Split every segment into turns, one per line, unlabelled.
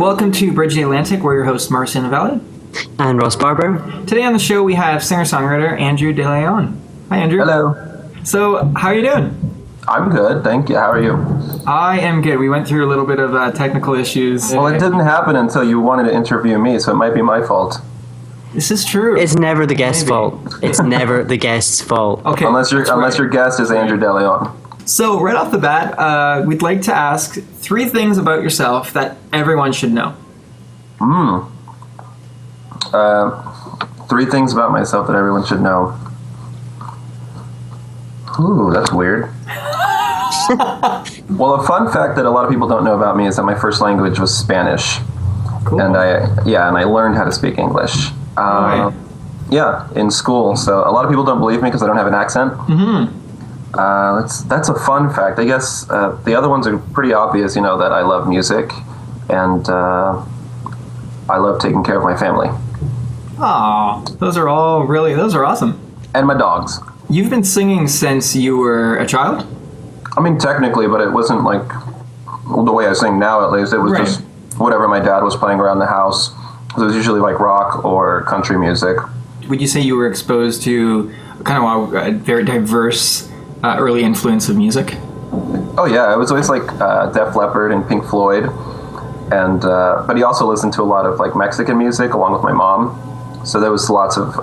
welcome to Bridge the Atlantic. We're your hosts, Marcio and
And Ross Barber.
Today on the show, we have singer-songwriter Andrew DeLeon. Hi, Andrew.
Hello.
So, how are you doing?
I'm good, thank you. How are you?
I am good. We went through a little bit of technical issues.
Well, it didn't happen until you wanted to interview me, so it might be my fault.
This is true.
It's never the guest's fault. It's never the guest's fault.
Okay.
Unless your guest is Andrew DeLeon.
So, right off the bat, we'd like to ask 3 things about yourself that everyone should know.
3 things about myself that everyone should know. Ooh, that's weird. Well, a fun fact that a lot of people don't know about me is that my first language was Spanish.
Cool.
And I learned how to speak English.
Right.
Yeah, in school. So a lot of people don't believe me because I don't have an accent.
Mm-hmm.
That's a fun fact. I guess the other ones are pretty obvious, that I love music and I love taking care of my family.
Aw, those are awesome.
And my dogs.
You've been singing since you were a child?
I mean, technically, but it wasn't like the way I sing now, at least. It was just whatever my dad was playing around the house. So it was usually like rock or country music.
Would you say you were exposed to kind of a very diverse early influence of music?
Oh yeah, it was always like Def Leppard and Pink Floyd, and but he also listened to a lot of like Mexican music along with my mom. So there was lots of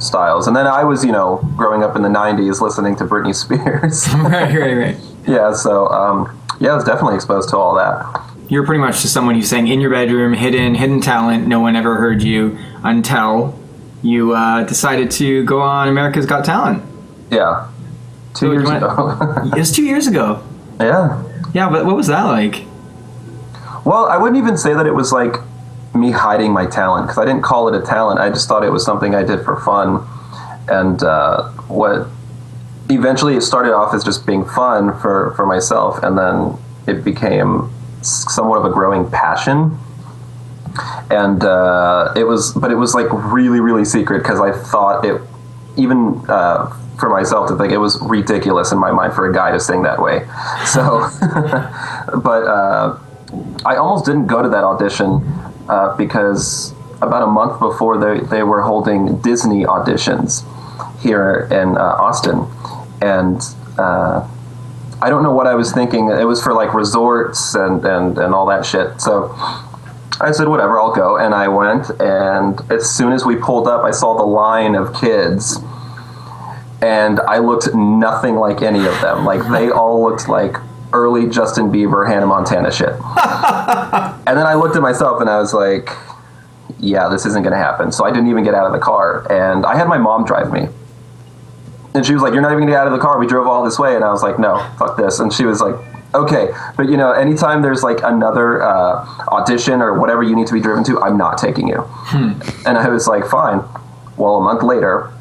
styles, and then I was growing up in the '90s listening to Britney Spears.
Right.
Yeah, so I was definitely exposed to all that.
You're pretty much just someone who sang in your bedroom, hidden talent. No one ever heard you until you decided to go on America's Got Talent.
Yeah. 2 years ago.
It was 2 years ago.
Yeah.
Yeah, but what was that like?
Well, I wouldn't even say that it was like me hiding my talent, because I didn't call it a talent. I just thought it was something I did for fun. And what eventually it started off as just being fun for myself, and then it became somewhat of a growing passion. And it was like really, really secret, because I thought it, even for myself to think, it was ridiculous in my mind for a guy to sing that way. So, but I almost didn't go to that audition because about a month before they were holding Disney auditions here in Austin. And I don't know what I was thinking. It was for like resorts and all that shit. So I said, whatever, I'll go. And I went, and as soon as we pulled up, I saw the line of kids, and I looked nothing like any of them. Like, they all looked like early Justin Bieber, Hannah Montana shit. And then I looked at myself and I was like, yeah, this isn't going to happen. So I didn't even get out of the car, and I had my mom drive me. And she was like, you're not even going to get out of the car. We drove all this way. And I was like, no, fuck this. And she was like, okay, but anytime there's like another audition or whatever you need to be driven to, I'm not taking you. And I was like, fine. Well, a month later,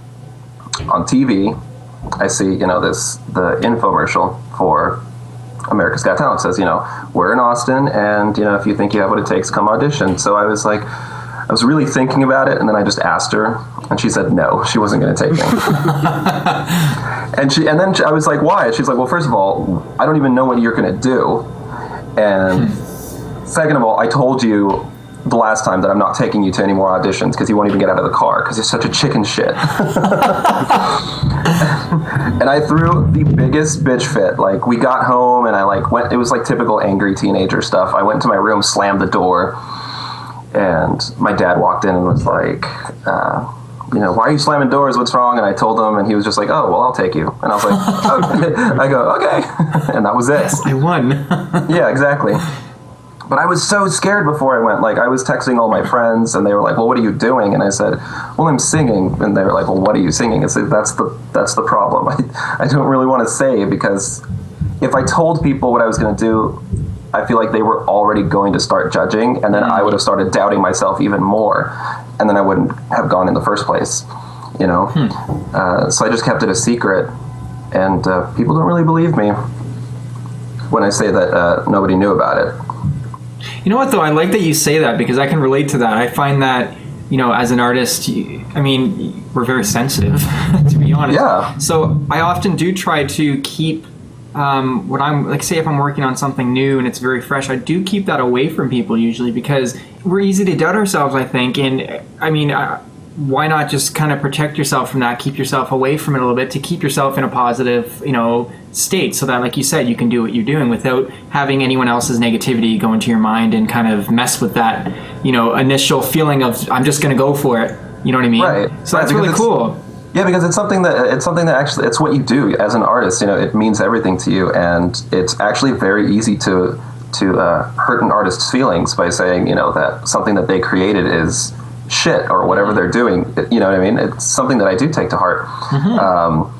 on TV, I see, the infomercial for America's Got Talent. It says, we're in Austin, and, if you think you have what it takes, come audition. So I was like, I was really thinking about it, and then I just asked her, and she said no, she wasn't going to take me. and then I was like, why? She's like, well, first of all, I don't even know what you're going to do. And second of all, I told you the last time that I'm not taking you to any more auditions because you won't even get out of the car because you're such a chicken shit. And I threw the biggest bitch fit. Like, we got home, and I went, it was like typical angry teenager stuff. I went to my room, slammed the door, and my dad walked in and was like, why are you slamming doors? What's wrong? And I told him, and he was just like, oh, well, I'll take you. And I was like, okay. I go, okay. And that was it.
Yes, I won.
Yeah, exactly. But I was so scared before I went. Like, I was texting all my friends, and they were like, well, what are you doing? And I said, well, I'm singing. And they were like, well, what are you singing? I said, that's the problem. I don't really want to say, because if I told people what I was going to do, I feel like they were already going to start judging, and then I would have started doubting myself even more, and then I wouldn't have gone in the first place, So I just kept it a secret, and people don't really believe me when I say that nobody knew about it.
You know what, though? I like that you say that, because I can relate to that. I find that, as an artist, we're very sensitive, to be honest.
Yeah.
So I often do try to keep what I'm like, say if I'm working on something new and it's very fresh, I do keep that away from people usually because we're easy to doubt ourselves, I think. And I mean, why not just kind of protect yourself from that, keep yourself away from it a little bit to keep yourself in a positive, state so that, like you said, you can do what you're doing without having anyone else's negativity go into your mind and kind of mess with that, initial feeling of I'm just going to go for it. You know what I mean?
Right.
So that's really cool.
Yeah, because it's something that actually, it's what you do as an artist. It means everything to you, and it's actually very easy to hurt an artist's feelings by saying, that something that they created is shit or whatever they're doing. You know what I mean? It's something that I do take to heart. Mm-hmm.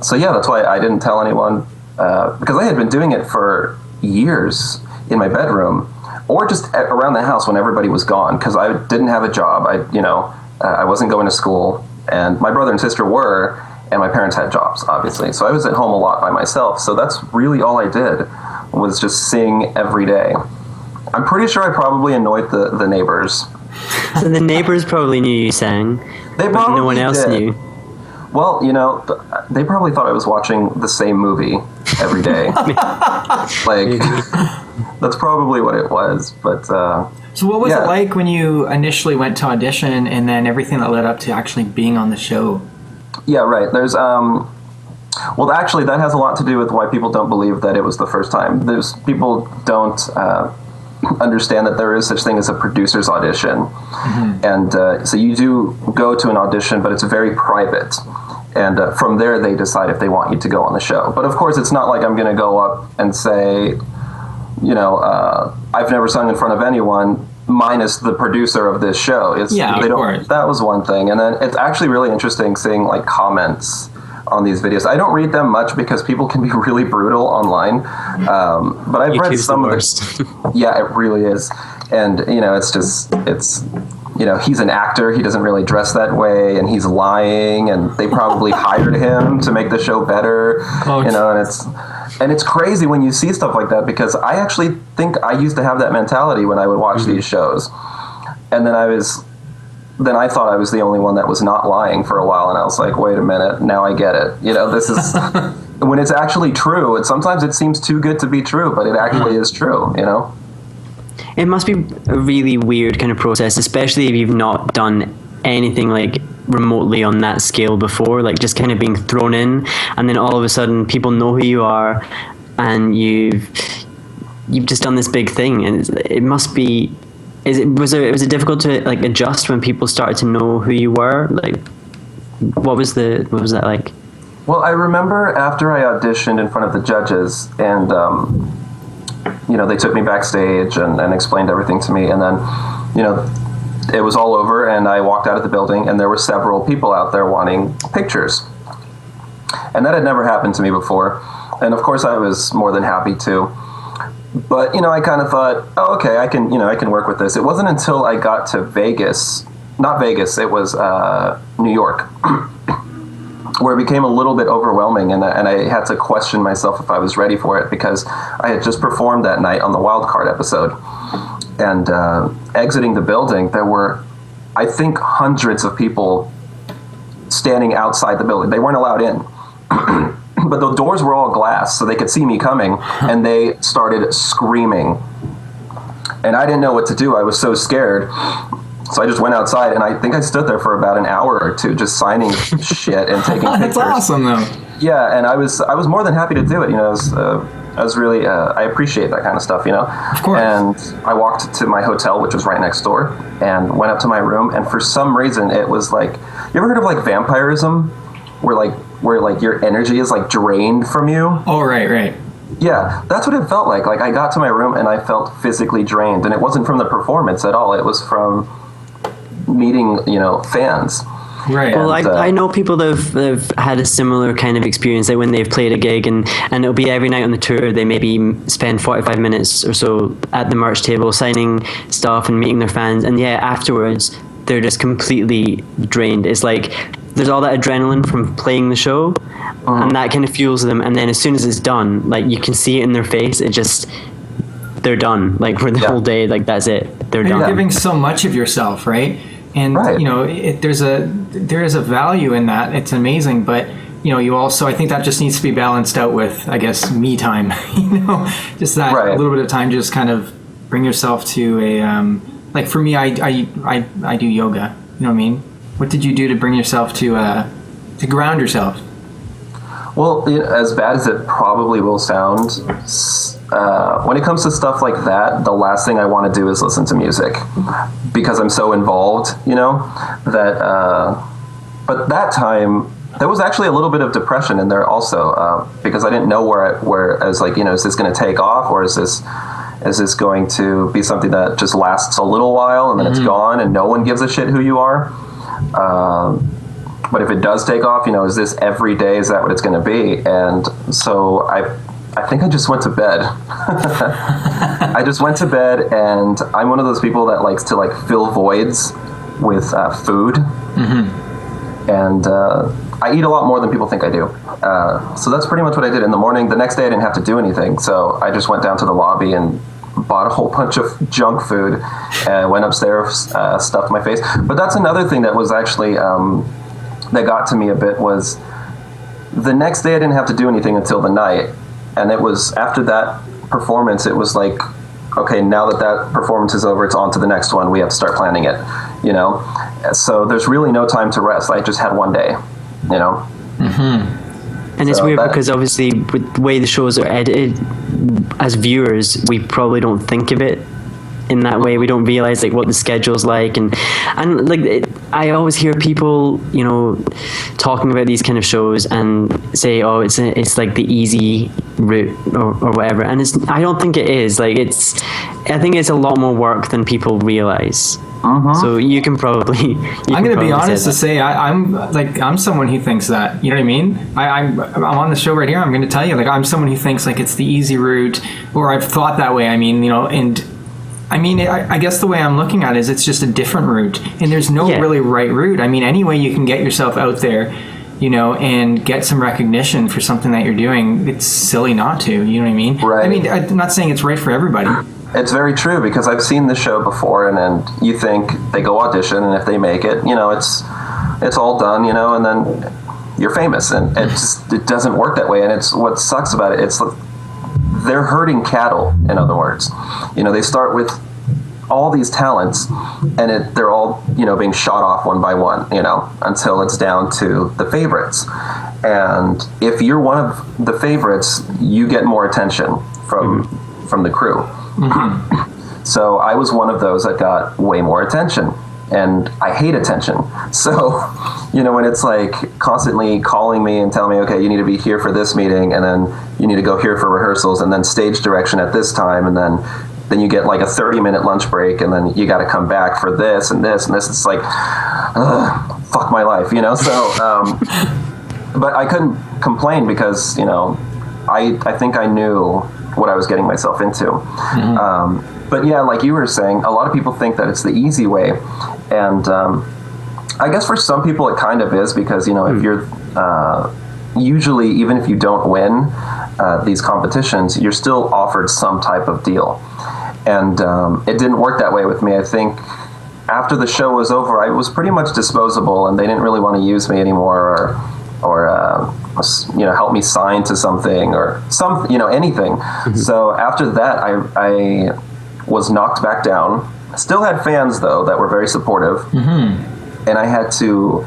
So yeah, that's why I didn't tell anyone, because I had been doing it for years in my bedroom or just around the house when everybody was gone, because I didn't have a job. I wasn't going to school, and my brother and sister were, and my parents had jobs, obviously. So I was at home a lot by myself. So that's really all I did, was just sing every day. I'm pretty sure I probably annoyed the neighbors.
So the neighbors probably knew you sang,
but
no one else knew.
Well, they probably thought I was watching the same movie every day. That's probably what it was. But
so what was it like when you initially went to audition and then everything that led up to actually being on the show? Yeah,
right. There's well, actually, that has a lot to do with why people don't believe that it was the first time. People don't understand that there is such thing as a producer's audition. Mm-hmm. And so you do go to an audition, but it's very private. And from there, they decide if they want you to go on the show. But of course, it's not like I'm going to go up and say, I've never sung in front of anyone, minus the producer of this show. Of course. That was one thing. And then it's actually really interesting seeing comments on these videos. I don't read them much because people can be really brutal online. But I've read some of the... Yeah, it really is. And, it's he's an actor. He doesn't really dress that way, and he's lying, and they probably hired him to make the show better. And it's crazy when you see stuff like that, because I actually think I used to have that mentality when I would watch these shows. And then I thought I was the only one that was not lying for a while, and I was like, wait a minute, now I get it. This is when it's actually true. Sometimes it seems too good to be true, but it actually is true,
It must be a really weird kind of process, especially if you've not done anything remotely on that scale before, just kind of being thrown in, and then all of a sudden people know who you are, and you've just done this big thing, and it must be. Was it difficult to adjust when people started to know who you were? What was that like?
Well, I remember after I auditioned in front of the judges, and they took me backstage and explained everything to me, and then it was all over, and I walked out of the building, and there were several people out there wanting pictures, and that had never happened to me before, and of course I was more than happy to. But, I kind of thought, oh, okay, I can work with this. It wasn't until I got to not Vegas, it was New York, where it became a little bit overwhelming, and I had to question myself if I was ready for it, because I had just performed that night on the Wild Card episode. And exiting the building, there were, I think, hundreds of people standing outside the building. They weren't allowed in. But the doors were all glass, so they could see me coming, and they started screaming. And I didn't know what to do. I was so scared. So I just went outside, and I think I stood there for about an hour or two just signing shit and taking pictures.
That's awesome, though.
Yeah, and I was more than happy to do it. I was really, I appreciate that kind of stuff,
Of course.
And I walked to my hotel, which was right next door, and went up to my room, and for some reason it was you ever heard of vampirism? Where your energy is drained from you.
Oh, right.
Yeah, that's what it felt like. I got to my room and I felt physically drained, and it wasn't from the performance at all. It was from meeting, fans.
Right.
Well, I know people that have had a similar kind of experience, when they've played a gig, and it'll be every night on the tour, they maybe spend 45 minutes or so at the merch table signing stuff and meeting their fans, and afterwards they're just completely drained. It's there's all that adrenaline from playing the show, and that kind of fuels them, and then as soon as it's done, you can see it in their face, they're done, for the whole day, that's it, they're done.
You're giving so much of yourself, right? And
right.
there is a value in that. It's amazing, but you also, I think that just needs to be balanced out with, I guess, me time, just that
Right.
a little bit of time to just kind of bring yourself to a, like for me, I do yoga, you know what I mean? What did you do to bring yourself to ground yourself?
Well, as bad as it probably will sound, when it comes to stuff like that, the last thing I want to do is listen to music because I'm so involved, that, but that time, there was actually a little bit of depression in there also, because I didn't know where I was like, is this going to take off, or is this going to be something that just lasts a little while and then it's gone and no one gives a shit who you are? But if it does take off, is this every day? Is that what it's going to be? And so I think I just went to bed. I just went to bed, and I'm one of those people that likes to fill voids with food. And I eat a lot more than people think I do. So that's pretty much what I did in the morning. The next day I didn't have to do anything. So I just went down to the lobby and bought a whole bunch of junk food and went upstairs, stuffed my face. But that's another thing that was actually, that got to me a bit, was the next day I didn't have to do anything until the night. And it was after that performance, it was like, okay, now that performance is over, it's on to the next one. We have to start planning it, So there's really no time to rest. I just had one day,
And it's weird because obviously with the way the shows are edited, as viewers, we probably don't think of it in that way. We don't realize what the schedule's like, and I always hear people, talking about these kind of shows and say, oh, it's like the easy route or whatever, and I don't think it is. I think it's a lot more work than people realize. So you can probably.
I'm going to be honest to say I'm someone who thinks that. You know what I mean? I'm on the show right here. I'm going to tell you, I'm someone who thinks it's the easy route, or I've thought that way. I mean, and I mean, I guess the way I'm looking at it is it's just a different route, and there's no really right route. I mean, any way you can get yourself out there, and get some recognition for something that you're doing, it's silly not to. You know what I mean?
Right.
I mean, I'm not saying it's right for everybody.
It's very true, because I've seen the show before, and you think they go audition, and if they make it, it's all done, and then you're famous, and it doesn't work that way. And it's what sucks about it. It's they're herding cattle, in other words. They start with all these talents, and they're all being shot off one by one, until it's down to the favorites. And if you're one of the favorites, you get more attention from the crew. So I was one of those that got way more attention, and I hate attention. So, when it's constantly calling me and telling me, okay, you need to be here for this meeting, and then you need to go here for rehearsals, and then stage direction at this time, and then you get a 30-minute lunch break, and then you got to come back for this and this and this. It's fuck my life, So, but I couldn't complain because, I think I knew what I was getting myself into. But yeah, like you were saying, a lot of people think that it's the easy way. And I guess for some people it kind of is, because, if you're usually, even if you don't win these competitions, you're still offered some type of deal. And it didn't work that way with me. I think after the show was over, I was pretty much disposable, and they didn't really want to use me anymore, or help me sign to something or anything. So after that, I was knocked back down. Still had fans though that were very supportive, and I had to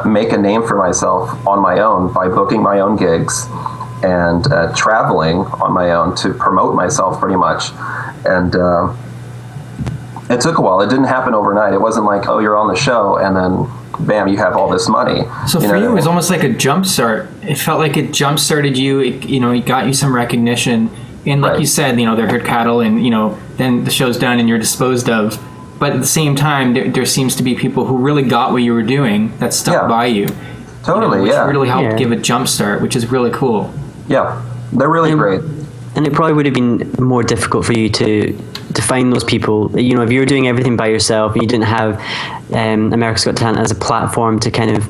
make a name for myself on my own by booking my own gigs and traveling on my own to promote myself pretty much. And it took a while. It didn't happen overnight. It wasn't like, oh, you're on the show and then bam, you have all this money.
So for you, it was almost like a jump start. It felt like it jump started you. It got you some recognition. And like you said, they're herd cattle, and then the show's done and you're disposed of. But at the same time, there seems to be people who really got what you were doing that stuck by you.
Totally,
which really helped give a jump start, which is really cool.
Yeah, they're really great.
And it probably would have been more difficult for you to find those people. If you were doing everything by yourself and you didn't have America's Got Talent as a platform to kind of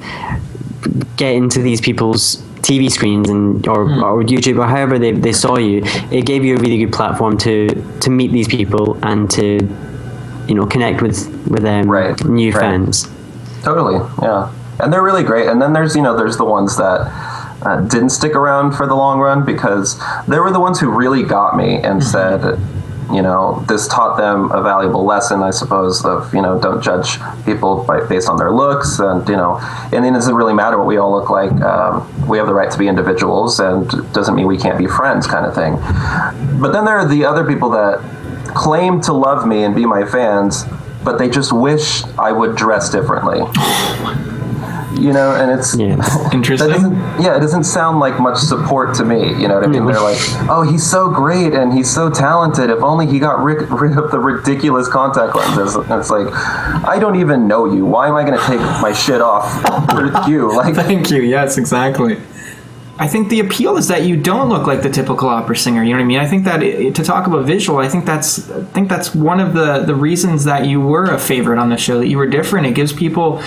get into these people's TV screens or YouTube or however they saw you, it gave you a really good platform to meet these people and to connect with new fans.
Totally, yeah. and they're really great. And then there's the ones that didn't stick around for the long run, because they were the ones who really got me and said, this taught them a valuable lesson, I suppose, of, don't judge people based on their looks. And, and it doesn't really matter what we all look like. We have the right to be individuals, and it doesn't mean we can't be friends, kind of thing. But then there are the other people that claim to love me and be my fans, but they just wish I would dress differently. And it's
interesting.
It doesn't sound like much support to me. You know what I mean? They're like, oh, he's so great and he's so talented. If only he got rid of the ridiculous contact lenses. And it's like, I don't even know you. Why am I going to take my shit off for you? Like,
thank you. Yes, exactly. I think the appeal is that you don't look like the typical opera singer. You know what I mean? I think that to talk about visual, I think that's one of the reasons that you were a favorite on the show, that you were different. It gives people,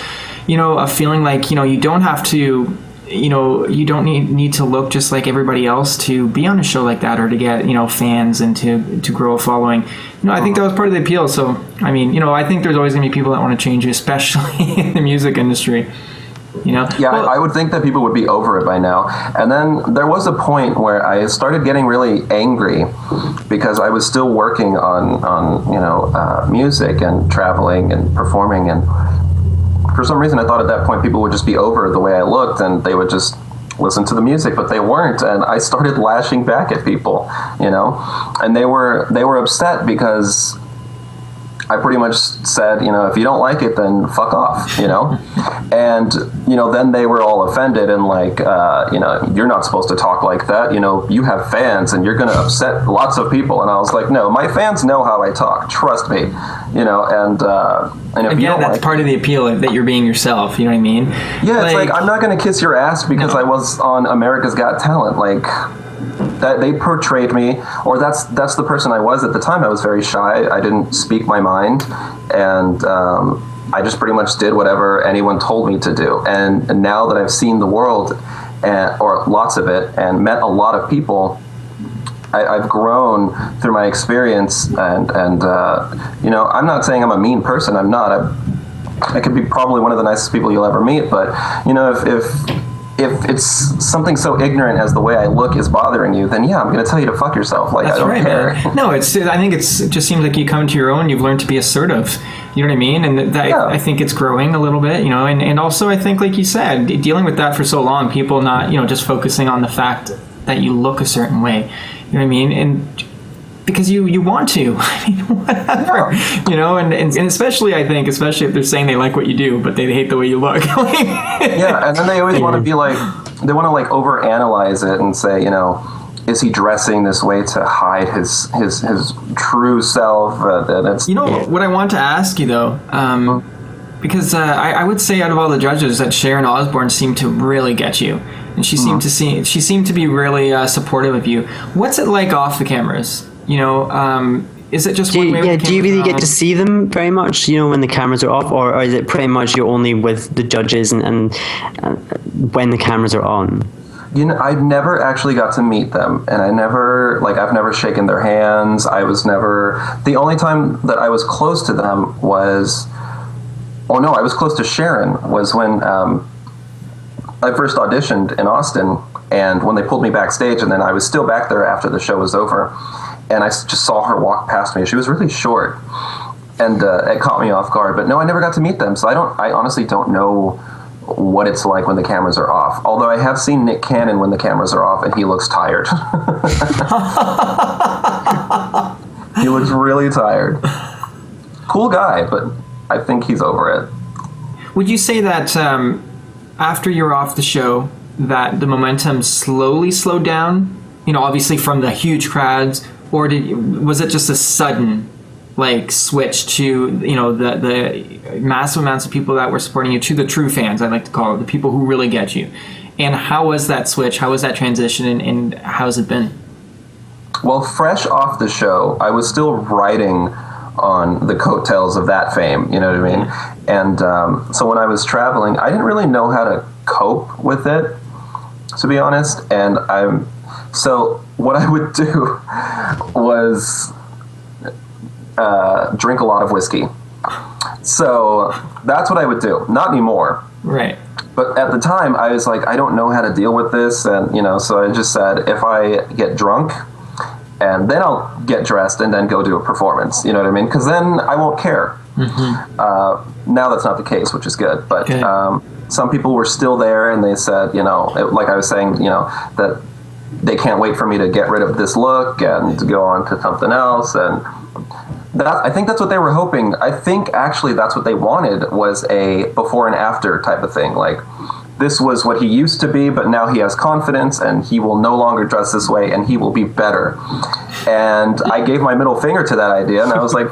a feeling like, you don't have to, you don't need to look just like everybody else to be on a show like that, or to get, fans and to grow a following. I think that was part of the appeal. So, I mean, I think there's always going to be people that want to change you, especially in the music industry.
Yeah, well, I would think that people would be over it by now. And then there was a point where I started getting really angry because I was still working on music and traveling and performing. And for some reason, I thought at that point people would just be over the way I looked and they would just listen to the music, but they weren't. And I started lashing back at people, and they were upset because I pretty much said, if you don't like it, then fuck off, and, then they were all offended and like, you're not supposed to talk like that. You have fans and you're going to upset lots of people. And I was like, no, my fans know how I talk. Trust me, and if
again,
you don't
that's part of the appeal, that you're being yourself. You know what I mean?
Yeah. It's like, I'm not going to kiss your ass because I was on America's Got Talent. Like, that they portrayed me, or that's the person I was at the time. I was very shy. I didn't speak my mind, and I just pretty much did whatever anyone told me to do. And now that I've seen the world, or lots of it, and met a lot of people, I've grown through my experience. And I'm not saying I'm a mean person. I'm not. I could be probably one of the nicest people you'll ever meet. But if it's something so ignorant as the way I look is bothering you, then I'm going to tell you to fuck yourself. Like,
that's
I don't care.
Man. No, it just seems like you come to your own. You've learned to be assertive. You know what I mean? And I think it's growing a little bit. And also I think, like you said, dealing with that for so long, people not just focusing on the fact that you look a certain way. You know what I mean? And because you want to, I mean, whatever, and especially if they're saying they like what you do, but they hate the way you look.
Yeah, and then they always want to be like, they want to like overanalyze it and say, is he dressing this way to hide his true self? And it's,
what I want to ask you though, because I would say out of all the judges that Sharon Osbourne seemed to really get you, and she seemed to be really supportive of you. What's it like off the cameras? Is it just
do you really get to see them very much, when the cameras are off, or is it pretty much you're only with the judges and when the cameras are on?
I never actually got to meet them, and I've never shaken their hands. The only time that I was close to them was, I was close to Sharon, was when I first auditioned in Austin, and when they pulled me backstage, and then I was still back there after the show was over. And I just saw her walk past me. She was really short, and it caught me off guard. But no, I never got to meet them, so I honestly don't know what it's like when the cameras are off. Although I have seen Nick Cannon when the cameras are off, and he looks tired. He looks really tired. Cool guy, but I think he's over it.
Would you say that after you're off the show, that the momentum slowly slowed down? Obviously from the huge crowds. Or was it just a sudden, switch to, the massive amounts of people that were supporting you, to the true fans, I like to call it, the people who really get you? And how was that switch? How was that transition? And how's it been?
Well, fresh off the show, I was still riding on the coattails of that fame, you know what I mean? And so when I was traveling, I didn't really know how to cope with it, to be honest. And so what I would do was drink a lot of whiskey. So that's what I would do. Not anymore.
Right.
But at the time, I was like, I don't know how to deal with this, and so I just said, if I get drunk, and then I'll get dressed and then go do a performance. You know what I mean? Because then I won't care. Now that's not the case, which is good. But some people were still there, and they said, like I was saying, that they can't wait for me to get rid of this look and to go on to something else. And I think that's what they were hoping. I think actually that's what they wanted, was a before and after type of thing. Like, this was what he used to be, but now he has confidence and he will no longer dress this way and he will be better. And I gave my middle finger to that idea, and I was like,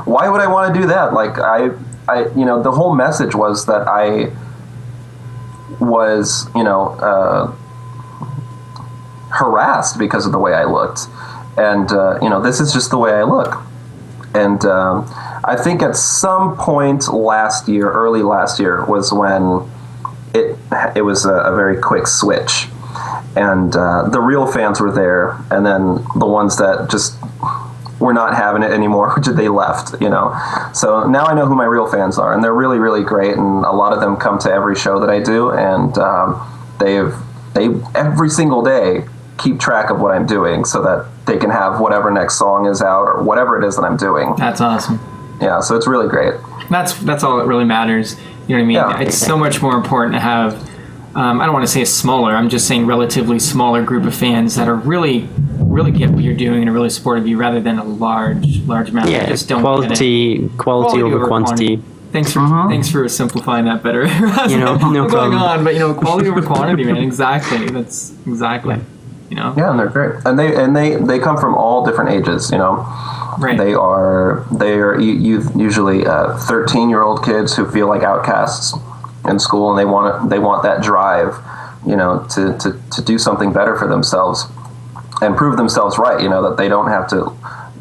why would I want to do that? Like, the whole message was that I was, harassed because of the way I looked. And, this is just the way I look. And I think at some point early last year, was when it was a very quick switch. And the real fans were there, and then the ones that just were not having it anymore, they left, So now I know who my real fans are, and they're really, really great, and a lot of them come to every show that I do, and they every single day keep track of what I'm doing so that they can have whatever next song is out or whatever it is that I'm doing.
That's awesome.
Yeah, so it's really great.
That's all that really matters. You know what I mean?
Yeah.
It's so much more important to have, I don't want to say a smaller, I'm just saying relatively smaller group of fans that are really, really get what you're doing and are really supportive of you, rather than a large amount that just don't
quality over quantity.
Thanks for simplifying that better.
No
problem.
Going
on, but quality over quantity, man. Exactly. That's exactly.
Yeah, and they're great, and they come from all different ages.
Right.
They are usually 13-year-old kids who feel like outcasts in school, and they want that drive, to do something better for themselves and prove themselves right. That they don't have to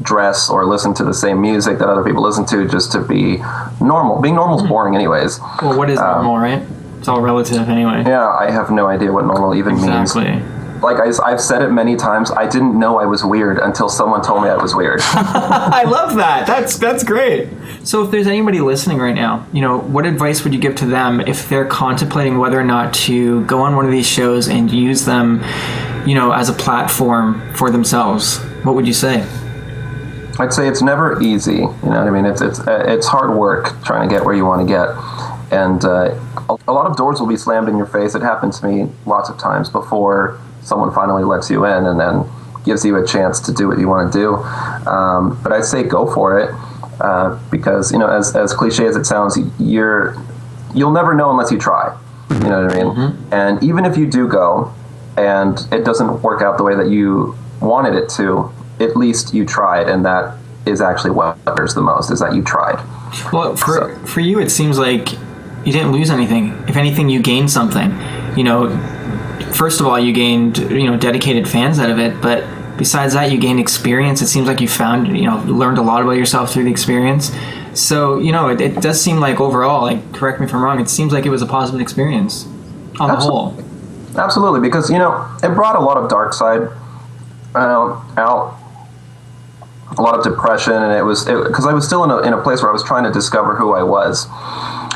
dress or listen to the same music that other people listen to just to be normal. Being normal is boring, anyways.
Well, what is normal, right? It's all relative, anyway.
Yeah, I have no idea what normal even means.
Exactly.
Like I've said it many times, I didn't know I was weird until someone told me I was weird.
I love that. That's great. So if there's anybody listening right now, what advice would you give to them if they're contemplating whether or not to go on one of these shows and use them, as a platform for themselves? What would you say?
I'd say it's never easy. You know what I mean? It's hard work trying to get where you want to get. And a lot of doors will be slammed in your face. It happened to me lots of times before someone finally lets you in and then gives you a chance to do what you want to do. But I'd say go for it, because, as cliche as it sounds, you'll never know unless you try. You know what I mean? Mm-hmm. And even if you do go and it doesn't work out the way that you wanted it to, at least you tried, and that is actually what matters the most, is that you tried.
Well, for you, it seems like you didn't lose anything. If anything, you gained something. First of all, you gained, dedicated fans out of it, but besides that, you gained experience. It seems like you found, learned a lot about yourself through the experience. So, it does seem like overall, correct me if I'm wrong, it seems like it was a positive experience on the whole.
Absolutely, because, it brought a lot of dark side out, a lot of depression, and it was because I was still in a place where I was trying to discover who I was.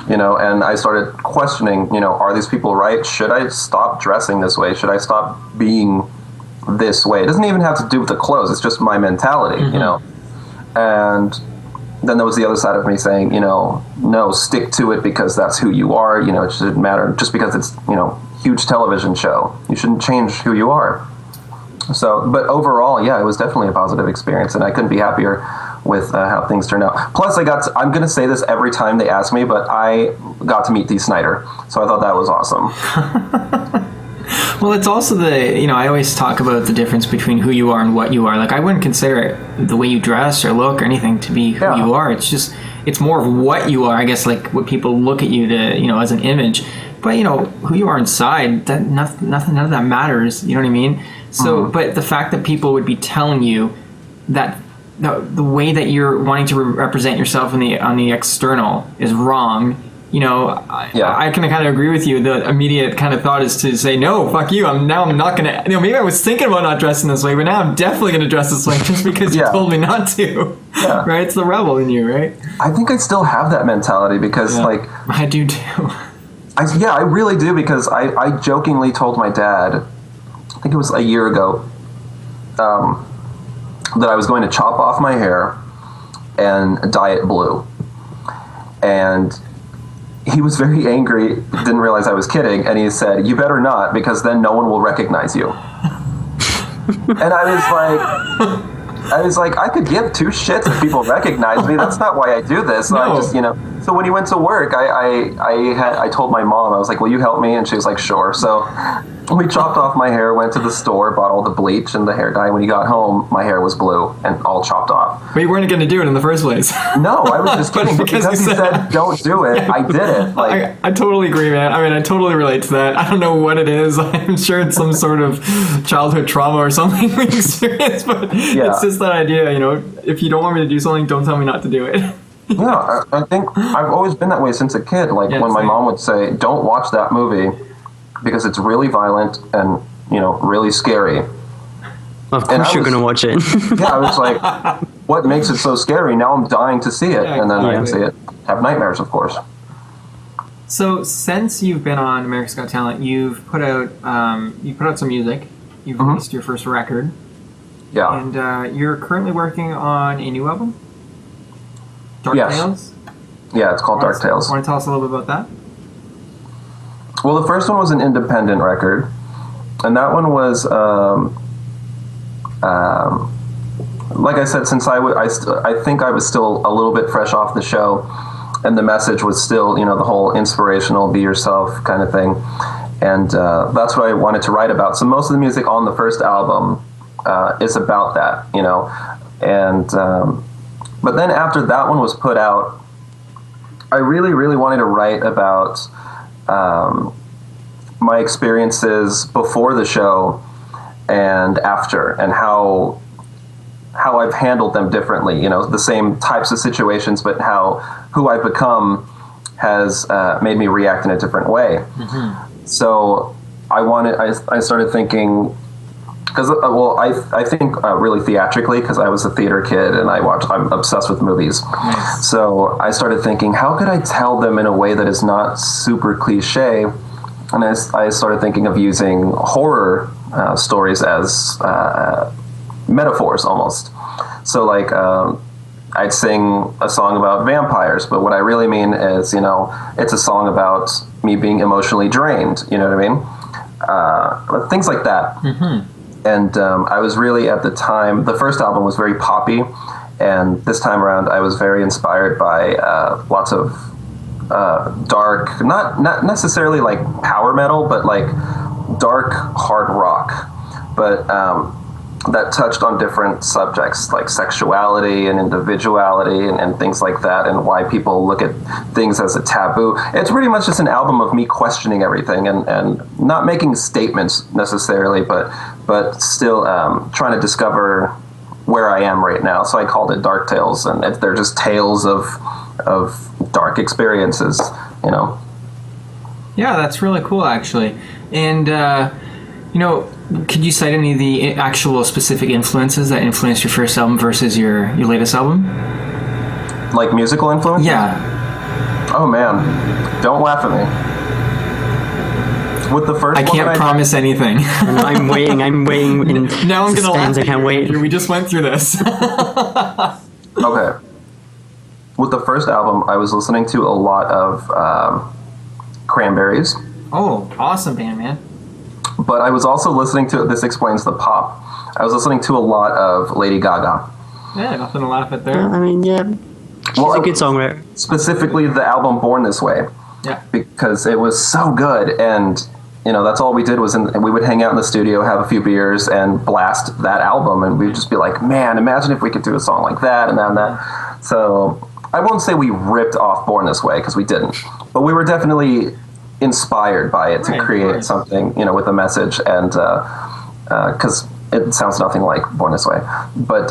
And I started questioning, are these people right? Should I stop dressing this way? Should I stop being this way? It doesn't even have to do with the clothes. It's just my mentality, mm-hmm. And then there was the other side of me saying, no, stick to it because that's who you are. It shouldn't matter just because it's, huge television show. You shouldn't change who you are. So, but overall, yeah, it was definitely a positive experience, and I couldn't be happier with how things turned out. Plus, I'm going to say this every time they ask me, but I got to meet Dee Snider, so I thought that was awesome.
Well, it's also I always talk about the difference between who you are and what you are. I wouldn't consider the way you dress or look or anything to be who you are. It's more of what you are, I guess, what people look at you to, as an image. But, who you are inside, none of that matters, you know what I mean? So, but the fact that people would be telling you that the way that you're wanting to represent yourself on the external is wrong, I can kind of agree with you. The immediate kind of thought is to say, no, fuck you. I'm not going to, maybe I was thinking about not dressing this way, but now I'm definitely going to dress this way just because you told me not to. Yeah. Right? It's the rebel in you, right?
I think I still have that mentality because,
I do too.
I really do, because I jokingly told my dad, I think it was a year ago, that I was going to chop off my hair and dye it blue. And he was very angry, didn't realize I was kidding, and he said, "You better not, because then no one will recognize you." And I was like, I could give two shits if people recognize me. That's not why I do this. So I just, So when he went to work, I told my mom, I was like, "Will you help me?" And she was like, "Sure." So we chopped off my hair, went to the store, bought all the bleach and the hair dye. When he got home, my hair was blue and all chopped off.
But you weren't going to do it in the first place.
No, I was just kidding. because he said, "Don't do it," I did it. Like,
I totally agree, man. I mean, I totally relate to that. I don't know what it is. I'm sure it's some sort of childhood trauma or something we experienced, but it's just that idea, if you don't want me to do something, don't tell me not to do it.
Yeah, I think I've always been that way since a kid. Like, when my mom would say, "Don't watch that movie because it's really violent and, really scary."
Of course you're going to watch it.
Yeah, I was like, what makes it so scary? Now I'm dying to see it. And then I see it. Have nightmares, of course.
So since you've been on America's Got Talent, you've put out some music. You've released your first record.
Yeah.
And you're currently working on a new album? Dark Tales?
Yeah, it's called Dark Tales.
Want to tell us a little bit about that?
Well, the first one was an independent record, and that one was, like I said, since I think I was still a little bit fresh off the show, and the message was still, the whole inspirational, be yourself kind of thing, and that's what I wanted to write about. So most of the music on the first album is about that, and but then after that one was put out, I really, really wanted to write about my experiences before the show and after, and how I've handled them differently. The same types of situations, but who I've become has made me react in a different way. Mm-hmm. So I started thinking, because I think really theatrically, because I was a theater kid and I'm obsessed with movies. Nice. So I started thinking, how could I tell them in a way that is not super cliche? And I started thinking of using horror stories as metaphors almost. So like I'd sing a song about vampires, but what I really mean is, it's a song about me being emotionally drained. You know what I mean? Things like that. Mm-hmm. And I was really, at the time, the first album was very poppy, and this time around I was very inspired by lots of dark, not necessarily like power metal, but like dark hard rock, but that touched on different subjects like sexuality and individuality and things like that, and why people look at things as a taboo. It's pretty much just an album of me questioning everything and not making statements necessarily, but still trying to discover where I am right now. So I called it Dark Tales, and they're just tales of dark experiences,
Yeah, that's really cool, actually. And could you cite any of the actual specific influences that influenced your first album versus your latest album?
Like musical influence?
Yeah.
Oh man, don't laugh at me. With the first
I can't promise anything.
I'm waiting in
now I'm gonna laugh.
I can't wait.
We just went through this.
Okay. With the first album, I was listening to a lot of Cranberries.
Oh, awesome band, man.
But I was also listening to, this explains the pop, I was listening to a lot of Lady Gaga.
Yeah, nothing to laugh at there.
I mean, yeah. She's a good songwriter. Specifically
the album Born This Way.
Yeah.
Because it was so good, and that's all we did was we would hang out in the studio, have a few beers, and blast that album, and we'd just be like, man, imagine if we could do a song like that and that and that. So I won't say we ripped off Born This Way, because we didn't, but we were definitely inspired by it to create something, with a message, and because it sounds nothing like Born This Way. But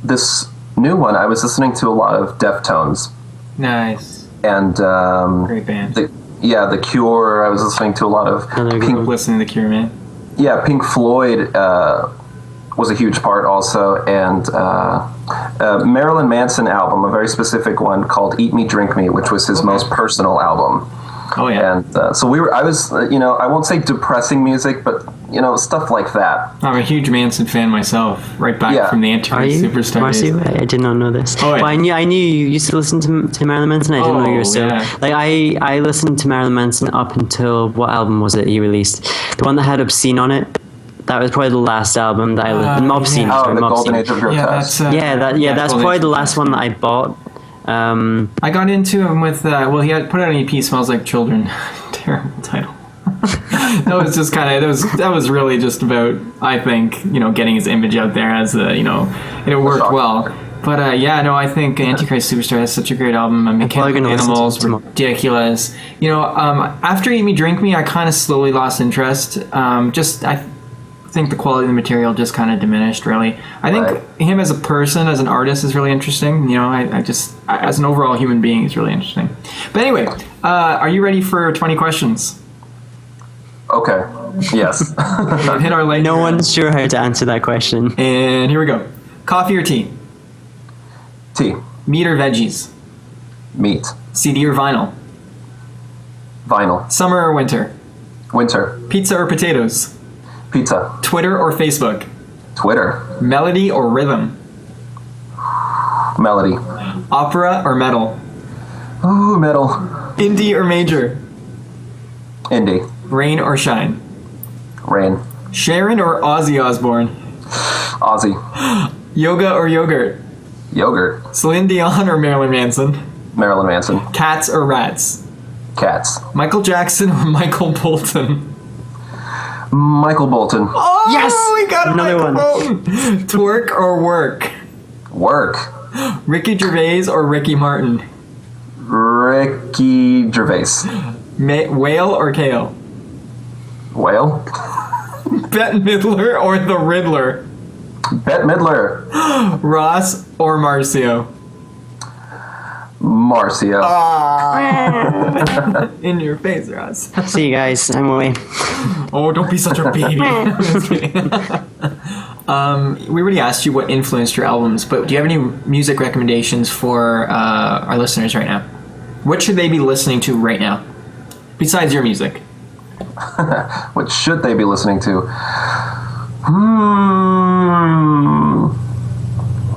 this new one, I was listening to a lot of Deftones.
Nice.
And
great band.
The Cure. I was listening to a lot of
Pink. Listening to The Cure, man.
Yeah, Pink Floyd was a huge part also, and Marilyn Manson album, a very specific one called Eat Me, Drink Me, which was his most personal album.
Oh yeah.
And so I was, I won't say depressing music, but stuff like that.
I'm a huge Manson fan myself. Right back from the Antichrist Superstar
Marcio?
days.
I did not know this.
Oh, yeah.
Well, I knew you used to listen to Marilyn Manson. I didn't know you were so...
Yeah.
Like, I listened to Marilyn Manson up until... What album was it he released? The one that had Obscene on it. That was probably the last album that I listened to. Obscene.
Oh,
Sorry,
the Golden
Obscene.
Age of Grotesque.
That's probably the last one that I bought.
I got into him with he had put out an EP, Smells Like Children. Terrible title. That was just kind of that was really just about, I think, getting his image out there as and it worked well. But I think Antichrist Superstar has such a great album. Mechanical Animals, ridiculous. After Eat Me Drink Me, I kind of slowly lost interest. I think the quality of the material just kind of diminished, really. I think him as a person, as an artist, is really interesting. As an overall human being, he's really interesting. But anyway, are you ready for 20 questions?
Okay. Yes.
We've hit our lightning
No
round.
one's sure how to answer that question.
And here we go. Coffee or tea?
Tea.
Meat or veggies?
Meat.
CD or vinyl?
Vinyl.
Summer or winter?
Winter.
Pizza or potatoes?
Pizza.
Twitter or Facebook?
Twitter.
Melody or rhythm?
Melody.
Opera or metal?
Ooh, metal.
Indie or major?
Indie.
Rain or shine?
Rain.
Sharon or Ozzy Osbourne?
Ozzy.
Yoga or yogurt?
Yogurt.
Celine Dion or Marilyn Manson?
Marilyn Manson.
Cats or rats?
Cats.
Michael Jackson or Michael Bolton?
Michael Bolton.
Oh,
Yes!
we got
Another
Michael
one.
Bolton. Twerk or work?
Work.
Ricky Gervais or Ricky Martin?
Ricky Gervais.
Whale or Kale?
Whale.
Bette Midler or the Riddler?
Bette Midler.
Ross or Marcio?
Marcio.
In your face, Ross.
See you guys. I'm away.
Oh, don't be such a baby. Just kidding. We already asked you what influenced your albums, but do you have any music recommendations for our listeners right now? What should they be listening to right now, besides your music?
What should they be listening to?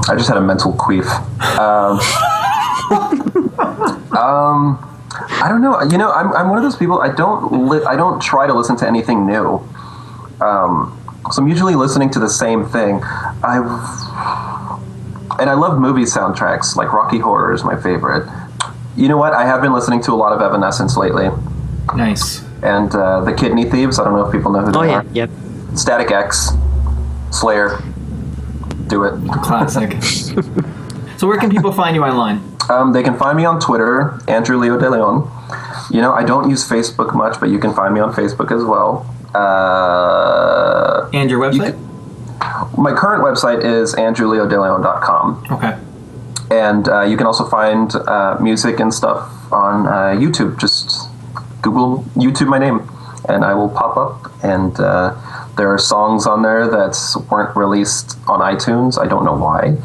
I just had a mental queef. I don't know. I'm one of those people. I don't try to listen to anything new. So I'm usually listening to the same thing. I love movie soundtracks. Like Rocky Horror is my favorite. You know what? I have been listening to a lot of Evanescence lately.
Nice.
And the Kidney Thieves. I don't know if people know who they are.
Yep.
Static X, Slayer. Do it.
Classic. So where can people find you online?
They can find me on Twitter, Andrew DeLeon. I don't use Facebook much, but you can find me on Facebook as well.
And your website?
My current website is andrewleodeleon.com.
Okay.
And you can also find music and stuff on YouTube. Just Google YouTube my name, and I will pop up. And there are songs on there that weren't released on iTunes. I don't know why.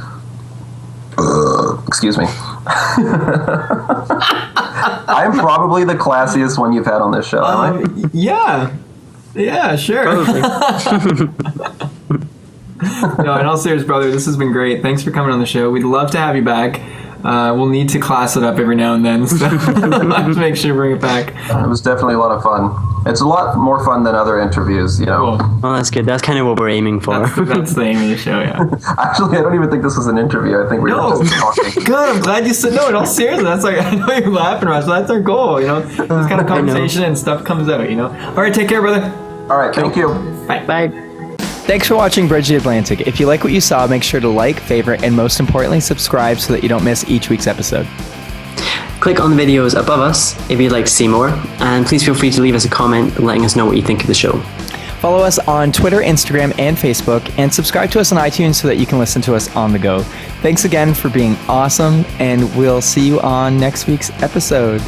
Excuse me. I'm probably the classiest one you've had on this show, am I?
Yeah, sure. No, in all seriousness, brother, this has been great. Thanks for coming on the show. We'd love to have you back. We'll need to class it up every now and then, so let's make sure to bring it back.
It was definitely a lot of fun. It's a lot more fun than other interviews,
Cool.
Well, that's good. That's kind of what we're aiming for.
That's the aim of the show, yeah.
Actually, I don't even think this was an interview. I think we were just talking.
Good, I'm glad you said no. In all seriousness, that's like, I know you're laughing, Ross, but that's our goal, This kind of conversation and stuff comes out, All right, take care, brother.
All right, thank you.
Bye.
Thanks for watching Bridge the Atlantic. If you like what you saw, make sure to like, favorite, and most importantly, subscribe so that you don't miss each week's episode.
Click on the videos above us if you'd like to see more, and please feel free to leave us a comment letting us know what you think of the show.
Follow us on Twitter, Instagram, and Facebook, and subscribe to us on iTunes so that you can listen to us on the go. Thanks again for being awesome, and we'll see you on next week's episode.